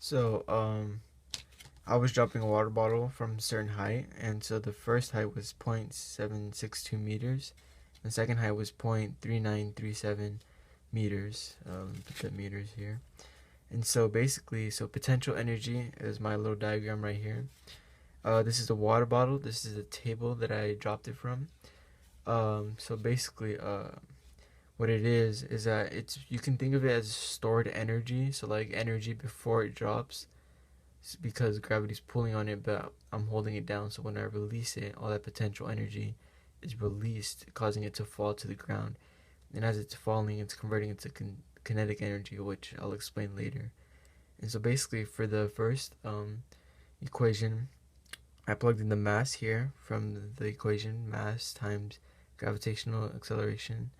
So I was dropping a water bottle from a certain height, and so the first height was 0.762 meters. The second height was 0.3937 meters. Put the meters here. And so basically, so potential energy is my little diagram right here. This is the water bottle. This is the table that I dropped it from. So basically, what it is that it's you can think of it as stored energy. So like energy before it drops, because gravity's pulling on it, but I'm holding it down. So when I release it, all that potential energy is released, causing it to fall to the ground. And as it's falling, it's converting into kinetic energy, which I'll explain later. And so basically, for the first equation, I plugged in the mass here from the equation, mass times gravitational acceleration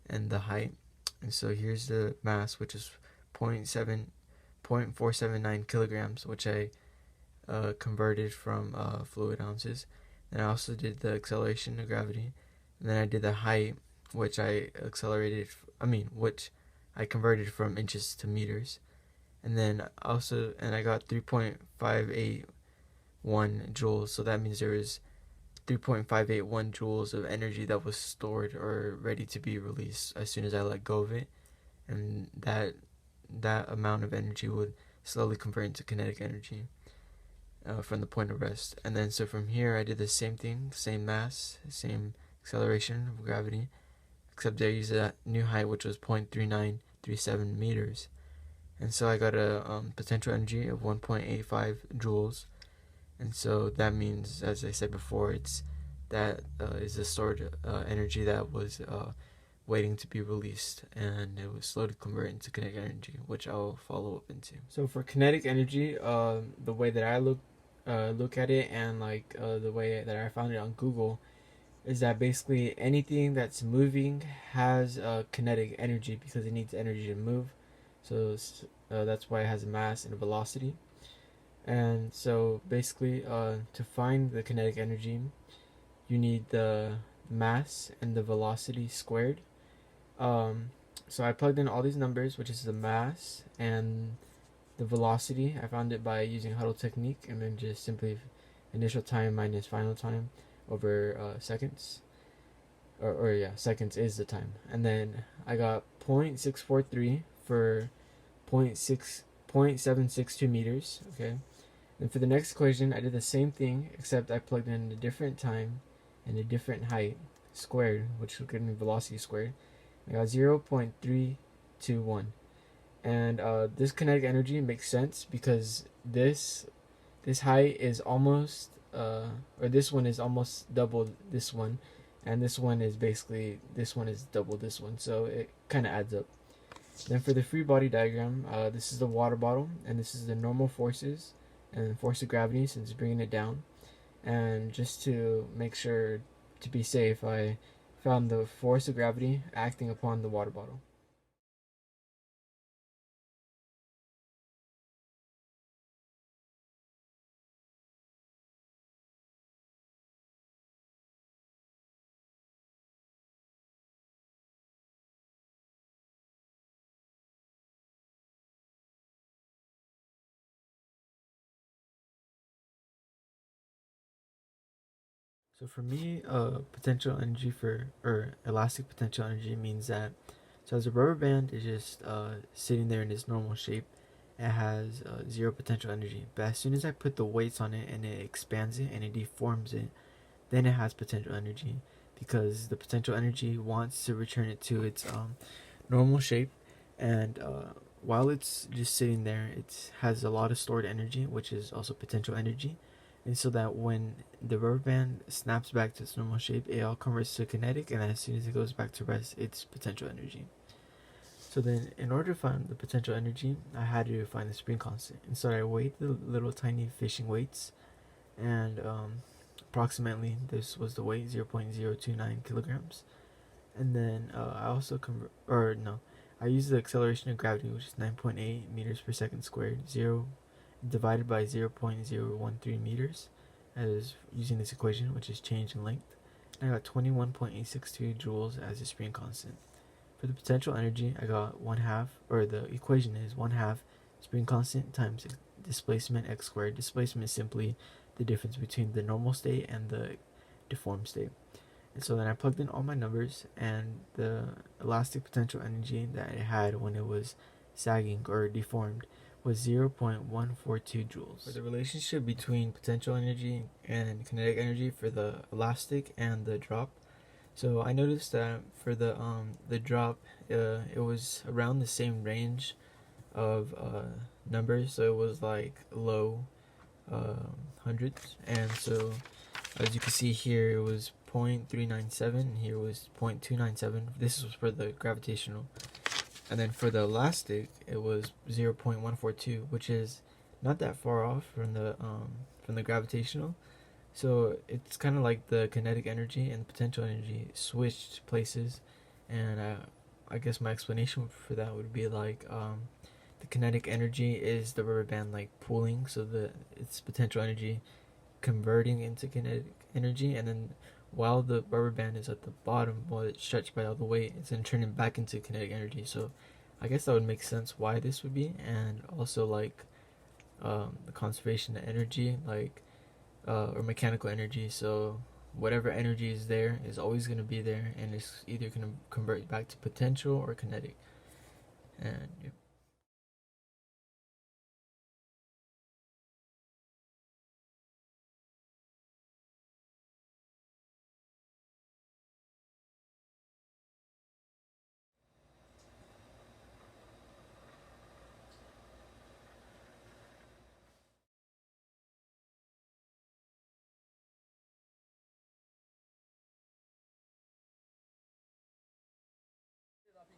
and the height. And so here's the mass, which is 0.479 kilograms, which I converted from fluid ounces. And I also did the acceleration of gravity. And then I did the height, which which I converted from inches to meters. And then I got 3.581 joules. So that means there was 3.581 joules of energy that was stored or ready to be released as soon as I let go of it. And that amount of energy would slowly convert into kinetic energy from the point of rest. And then so from here I did the same thing, same mass, same acceleration of gravity, except I used a new height, which was 0.3937 meters. And so I got a potential energy of 1.85 joules. And so that means, as I said before, is the stored energy that was waiting to be released, and it was slowly converted into kinetic energy, which I'll follow up into. So for kinetic energy, the way that I look at it, and the way that I found it on Google, is that basically anything that's moving has kinetic energy because it needs energy to move. So that's why it has a mass and a velocity. And so basically, to find the kinetic energy, you need the mass and the velocity squared. Um, so I plugged in all these numbers, which is the mass and the velocity. I found it by using Huddle technique, and then just simply initial time minus final time over seconds. Or yeah, seconds is the time. And then I got 0.643 for 0.762 meters. Okay. And for the next equation, I did the same thing, except I plugged in a different time and a different height squared, which will give me velocity squared. I got 0.321. And this kinetic energy makes sense because this height is almost or this one is almost double this one, and this one is double this one, so it kind of adds up. Then for the free body diagram, this is the water bottle, and this is the normal forces and force of gravity since it's bringing it down. And just to make sure to be safe, I found the force of gravity acting upon the water bottle. So for me, potential energy or elastic potential energy means that, so as a rubber band is just sitting there in its normal shape, it has zero potential energy. But as soon as I put the weights on it and it expands it and it deforms it, then it has potential energy, because the potential energy wants to return it to its normal shape. And while it's just sitting there, it has a lot of stored energy, which is also potential energy. And so that when the rubber band snaps back to its normal shape, it all converts to kinetic, and as soon as it goes back to rest, it's potential energy. So then, in order to find the potential energy, I had to find the spring constant. And so I weighed the little tiny fishing weights, and approximately this was the weight, 0.029 kilograms. And then I also I used the acceleration of gravity, which is 9.8 meters per second squared, 0 divided by 0.013 meters, as using this equation, which is change in length. And I got 21.862 joules as the spring constant. For the potential energy, I got 1/2, or the equation is 1/2 spring constant times displacement x squared. Displacement is simply the difference between the normal state and the deformed state. And so then I plugged in all my numbers, and the elastic potential energy that it had when it was sagging or deformed was 0.142 joules. For the relationship between potential energy and kinetic energy for the elastic and the drop, so I noticed that for the drop, it was around the same range of numbers, so it was like low hundreds, and so as you can see here, it was 0.397, and here was 0.297. This was for the gravitational, and then for the elastic, it was 0.142, which is not that far off from the gravitational. So it's kind of like the kinetic energy and potential energy switched places, and I guess my explanation for that would be like the kinetic energy is the rubber band like pulling, so its potential energy converting into kinetic energy, and then while the rubber band is at the bottom, while it's stretched by all the weight, it's then turning back into kinetic energy. So I guess that would make sense why this would be, and also like the conservation of energy, like or mechanical energy. So whatever energy is there is always going to be there, and it's either going to convert back to potential or kinetic. And yeah.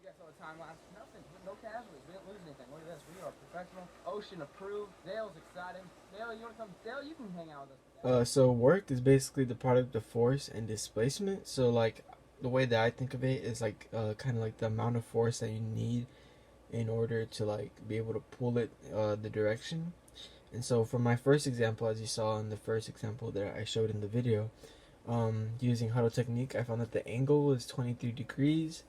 You guys saw the time lapse. Nothing. No casualties. We didn't lose anything. Look at this. We are professional. Ocean approved. Dale's exciting. Dale, you want to come? Dale, you can hang out with us. So work is basically the product of force and displacement. So like the way that I think of it is like kind of like the amount of force that you need in order to like be able to pull it the direction. And so for my first example, as you saw in the first example that I showed in the video, using huddle technique, I found that the angle was 23 degrees,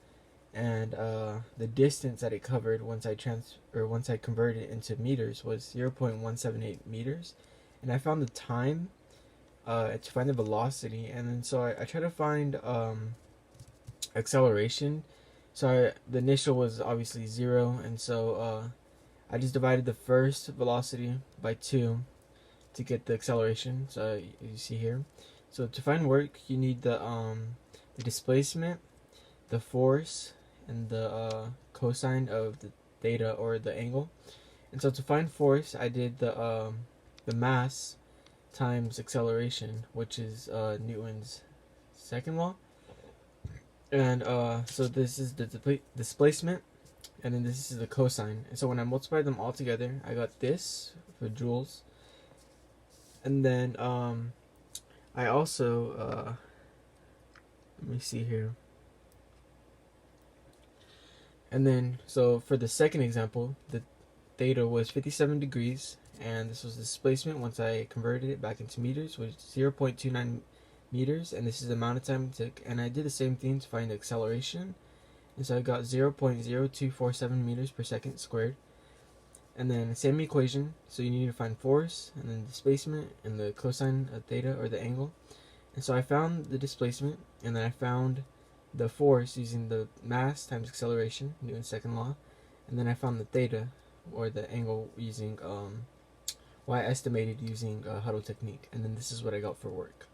and the distance that it covered once I converted it into meters was 0.178 meters, and I found the time to find the velocity, and then so I tried to find acceleration. So the initial was obviously 0, and so I just divided the first velocity by 2 to get the acceleration. So you see here. So to find work, you need the displacement, the force, and the cosine of the theta or the angle. And so to find force, I did the mass times acceleration, which is Newton's second law. And so this is the displacement, and then this is the cosine. And so when I multiply them all together, I got this for joules. And then I also let me see here. And then so for the second example, the theta was 57 degrees, and this was the displacement once I converted it back into meters, which is 0.29 meters, and this is the amount of time it took. And I did the same thing to find the acceleration, and so I got 0.0247 meters per second squared. And then same equation, so you need to find force, and then displacement, and the cosine of theta or the angle. And so I found the displacement, and then I found the force using the mass times acceleration, Newton's second law, and then I found the theta or the angle using I estimated using huddle technique, and then this is what I got for work.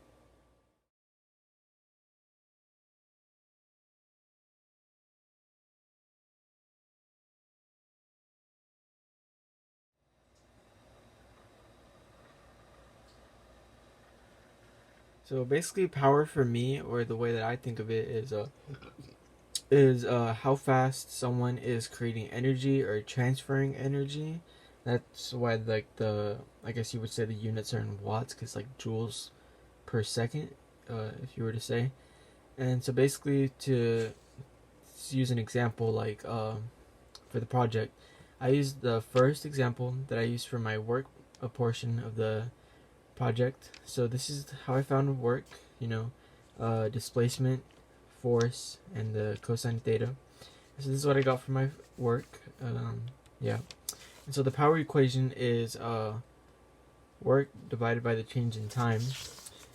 So basically, power for me, or the way that I think of it, is how fast someone is creating energy or transferring energy. That's why like I guess you would say the units are in watts, because like joules per second, if you were to say. And so basically, to use an example, like for the project, I used the first example that I used for my work a portion of the project. So this is how I found work, displacement, force, and the cosine theta. So this is what I got for my work. Yeah. And so the power equation is work divided by the change in time.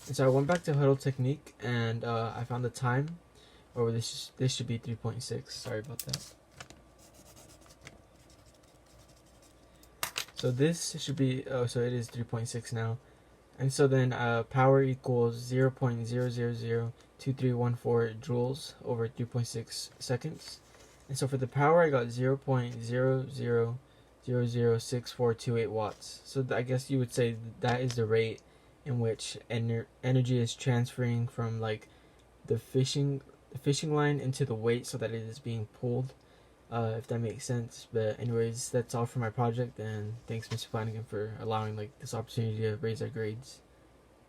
And so I went back to huddle technique and I found the time, or this should be 3.6. Sorry about that. So this should be, so it is 3.6 now. And so then power equals 0.0002314 joules over 3.6 seconds. And so for the power, I got 0.00006428 watts. So I guess you would say that is the rate in which energy is transferring from like the fishing line into the weight, so that it is being pulled. If that makes sense. But anyways, that's all for my project, and thanks Mr. Flanigan for allowing like this opportunity to raise our grades.